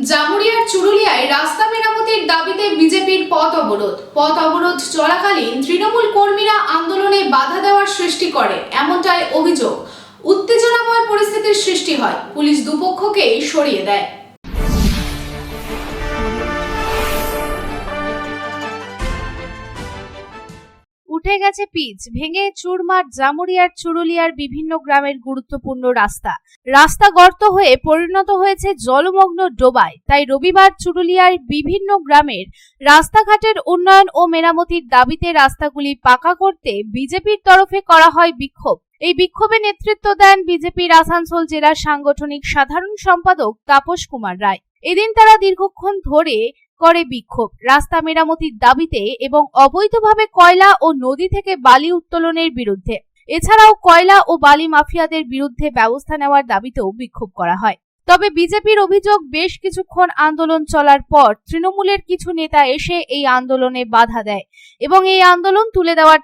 জামুরিয়ার চুরুলিয়ায় রাস্তা মেরামতির দাবিতে বিজেপির পথ অবরোধ চলাকালীন তৃণমূল কর্মীরা আন্দোলনে বাধা দেওয়ার সৃষ্টি করে, এমনটাই অভিযোগ। উত্তেজনাময় পরিস্থিতির সৃষ্টি হয়, পুলিশ দুপক্ষকেই সরিয়ে দেয়। উঠে গেছে পিচ, ভেঙে চুরমার জামুরিয়ার চুরুলিয়ার বিভিন্ন গ্রামের গুরুত্বপূর্ণ রাস্তা গর্ত হয়ে পরিণত হয়েছে জলমগ্ন ডোবায়। তাই রবিবার চুরুলিয়ার বিভিন্ন গ্রামের রাস্তাঘাটের উন্নয়ন ও মেরামতির দাবিতে রাস্তাগুলি পাকা করতে বিজেপির তরফে করা হয় বিক্ষোভ। এই বিক্ষোভে নেতৃত্ব দেন বিজেপির আসানসোল জেলার সাংগঠনিক সাধারণ সম্পাদক তাপস কুমার রায়। এদিন তারা দীর্ঘক্ষণ ধরে করে বিক্ষোভ রাস্তা মেরামতির দাবিতে এবং অবৈধভাবে কয়লা ও নদী থেকে বালি উত্তোলনের বিরুদ্ধে। এছাড়াও কয়লা ও বালি মাফিয়াদের বিরুদ্ধে ব্যবস্থা নেওয়ার দাবিতেও বিক্ষোভ করা হয়। তবে বিজেপির অভিযোগ, বেশ কিছুক্ষণ আন্দোলন চলার পর তৃণমূলের কিছু নেতা এসে এই আন্দোলনে বাধা দেয় এবং এই আন্দোলন তুলে দেওয়ার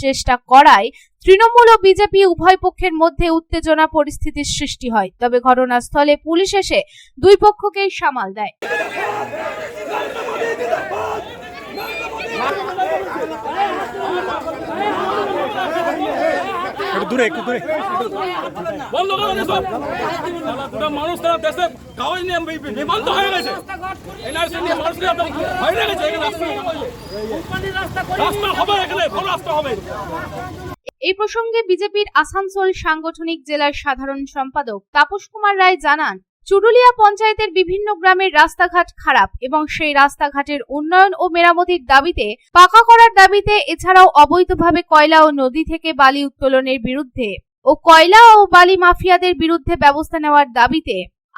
চেষ্টা করায় তৃণমূল ও বিজেপি উভয় পক্ষের মধ্যে উত্তেজনা পরিস্থিতির সৃষ্টি হয়। তবে ঘটনাস্থলে পুলিশ এসে দুই পক্ষকেই সামাল দেয়। একটু দূরে বন্ধ করো সব। গোটা মানুষ তারা দেশে কাগজ নিয়ে বিভ্রান্ত হয়ে গেছে। এনআরসি নিয়ে মানুষ হয়ে গেছে। রাস্তা হবে, এখানে ভালো রাস্তা হবে। এই প্রসঙ্গে বিজেপির আসানসোল সাংগঠনিক জেলার সাধারণ সম্পাদক তাপস কুমার রায় জানান, চুরুলিয়া পঞ্চায়েতের বিভিন্ন গ্রামের রাস্তাঘাট খারাপ এবং সেই রাস্তাঘাটের উন্নয়ন ও মেরামতির দাবিতে, পাকা করার দাবিতে, এছাড়াও অবৈধভাবে কয়লা ও নদী থেকে বালি উত্তোলনের বিরুদ্ধে ও কয়লা ও বালি মাফিয়াদের বিরুদ্ধে ব্যবস্থা নেওয়ার দাবিতে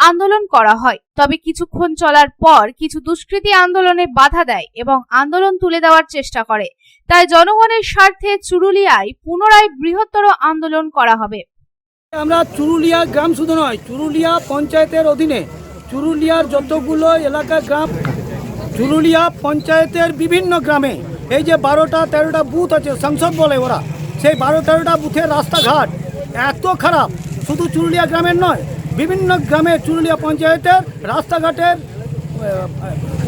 আন্দোলন করা হয়। তবে কিছুক্ষণ চলার পর কিছু দুষ্কৃতী আন্দোলনে বাধা দেয় এবং আন্দোলন তুলে দেওয়ার চেষ্টা করে। তাই জনগণের স্বার্থে চুরুলিয়ায় পুনরায় বৃহত্তর আন্দোলন করা হবে। আমরা চুরুলিয়া গ্রাম শুধু নয়, চুরুলিয়া পঞ্চায়েতের অধীনে চুরুলিয়ার যতগুলো এলাকা গ্রাম, চুরুলিয়া পঞ্চায়েতের বিভিন্ন গ্রামে এই যে 12টা-13টা বুথ আছে, সংসদ বলে ওরা, সেই 12-13টা বুথের রাস্তাঘাট এত খারাপ, শুধু চুরুলিয়া গ্রামের নয়, বিভিন্ন গ্রামে চুরুলিয়া পঞ্চায়েতের রাস্তাঘাটের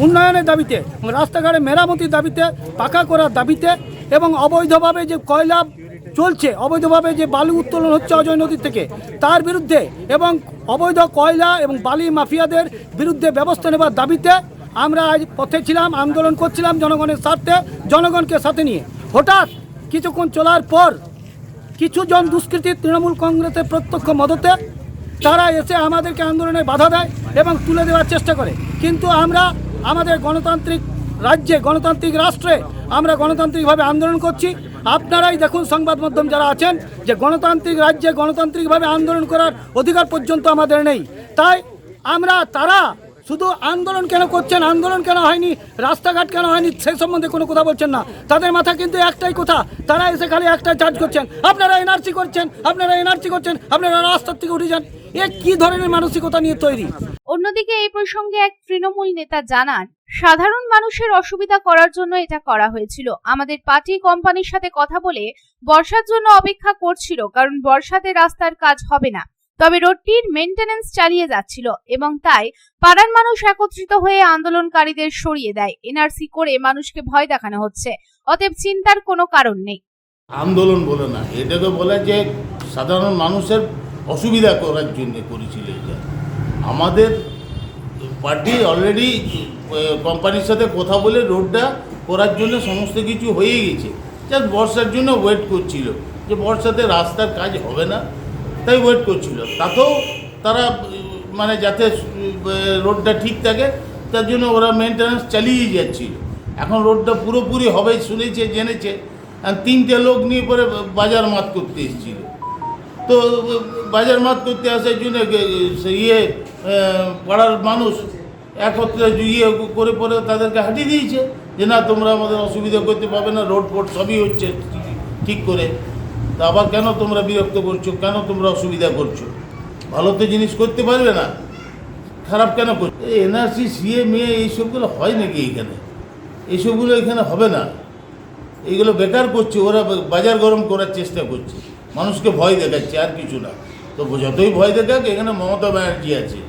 উন্নয়নের দাবিতে, রাস্তাঘাটের মেরামতির দাবিতে, পাকা করার দাবিতে এবং অবৈধভাবে যে কয়লা চলছে, অবৈধভাবে যে বালি উত্তোলন হচ্ছে অজয় নদী থেকে, তার বিরুদ্ধে এবং অবৈধ কয়লা এবং বালি মাফিয়াদের বিরুদ্ধে ব্যবস্থা নেবার দাবিতে আমরা আজ পথে ছিলাম, আন্দোলন করছিলাম জনগণের স্বার্থে, জনগণকে সাথে নিয়ে। হঠাৎ কিছুক্ষণ চলার পর কিছু জন দুষ্কৃতী তৃণমূল কংগ্রেসের প্রত্যক্ষ মদতে তারা এসে আমাদেরকে আন্দোলনে বাধা দেয় এবং তুলে দেওয়ার চেষ্টা করে। কিন্তু আমরা আমাদের গণতান্ত্রিক রাজ্যে, গণতান্ত্রিক রাষ্ট্রে আমরা গণতান্ত্রিকভাবে আন্দোলন করছি। আপনারাই দেখুন, সংবাদ মাধ্যম যারা আছেন, যে গণতান্ত্রিক রাজ্যে গণতান্ত্রিকভাবে আন্দোলন করার অধিকার পর্যন্ত আমাদের নেই। তাই তারা শুধু আন্দোলন কেন করছেন, আন্দোলন কেন হয়নি, রাস্তাঘাট কেন হয়নি, সেই সম্বন্ধে কোনো কথা বলছেন না। তাদের মাথা কিন্তু একটাই কথা, তারা এসে খালি একটাই চার্জ করছেন, আপনারা এনআরসি করছেন, আপনারা রাস্তার থেকে উঠে যান। এ কি ধরনের মানসিকতা নিয়ে তৈরি? অন্যদিকে এই প্রসঙ্গে এক তৃণমূল নেতা জানান, সাধারণ মানুষের অসুবিধা করার জন্য এটা করা হয়েছিল। আমাদের পার্টি কোম্পানির সাথে কথা বলে বর্ষার জন্য অপেক্ষা করছিল, কারণ বর্ষাতে রাস্তার কাজ হবে না। তবে রোডটির মেইনটেনেন্স চালিয়ে যাচ্ছিল এবং তাই পাড়ার মানুষ একত্রিত হয়ে আন্দোলনকারীদের সরিয়ে দেয়। এনআরসি করে মানুষকে ভয় দেখানো হচ্ছে, অতএব চিন্তার কোনো কারণ নেই। আন্দোলন বলে না, এটাকে বলে যে সাধারণ মানুষের অসুবিধা করার জন্য করেছিল। এটা আমাদের পার্টি অলরেডি কোম্পানির সাথে কথা বলে রোডটা করার জন্য সমস্ত কিছু হয়ে গেছে, জাস্ট বর্ষার জন্য ওয়েট করছিল, যে বর্ষাতে রাস্তার কাজ হবে না, তাই ওয়েট করছিল। তাতেও তারা যাতে রোডটা ঠিক থাকে তার জন্য ওরা মেনটেন্যান্স চালিয়ে যাচ্ছিল। এখন রোডটা পুরোপুরি হবে শুনেছে, জেনেছে, আর 3টে লোক নিয়ে পরে বাজার মাত করতে এসেছিল। তো বাজার মাত করতে আসার জন্য পাড়ার মানুষ একত্রে করে পরে তাদেরকে হাঁটিয়ে দিয়েছে যে না, তোমরা আমাদের অসুবিধা করতে পারবে না, রোড ফোড সবই হচ্ছে ঠিক করে, তা আবার কেন তোমরা বিরক্ত করছো, কেন তোমরা অসুবিধা করছো, ভালো তো জিনিস করতে পারবে না, খারাপ কেন করছো? এনআরসি, সিএ, মেয়ে এইসবগুলো হয় নাকি এখানে? এইসবগুলো এখানে হবে না, এইগুলো বেকার করছে ওরা, বাজার গরম করার চেষ্টা করছে, মানুষকে ভয় দেখাচ্ছে, আর কিছু না। তো যতই ভয় দেখাক, এখানে মমতা ব্যানার্জি আছে,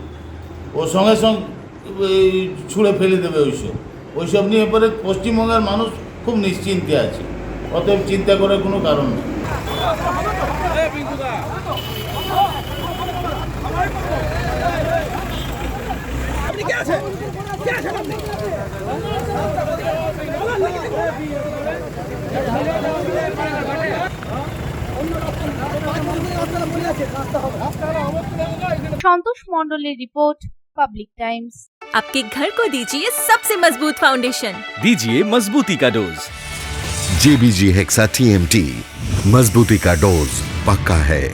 ও সঙ্গে সঙ্গে ছুঁড়ে ফেলে দেবে ওইসব নিয়ে পরে পশ্চিমবঙ্গের মানুষ খুব নিশ্চিন্তে আছে, অতএব চিন্তা করার কোনো কারণ নেই। সন্তোষ মণ্ডলের রিপোর্ট, পাবলিক টাইমস। आपके घर को दीजिए सबसे मजबूत फाउंडेशन। दीजिए मजबूती का डोज। JBG हेक्सा TMT, मजबूती का डोज पक्का है।